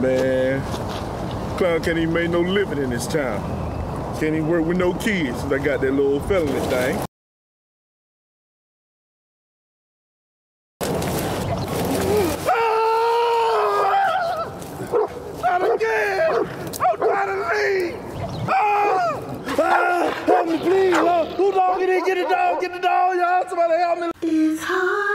Man, clown can't even make no living in this town. Can't even work with no kids since I got that little felony thing. Not again! I'm trying to leave! Help me, please! Who dog it is? Get the dog, y'all! Somebody help me! It's hard.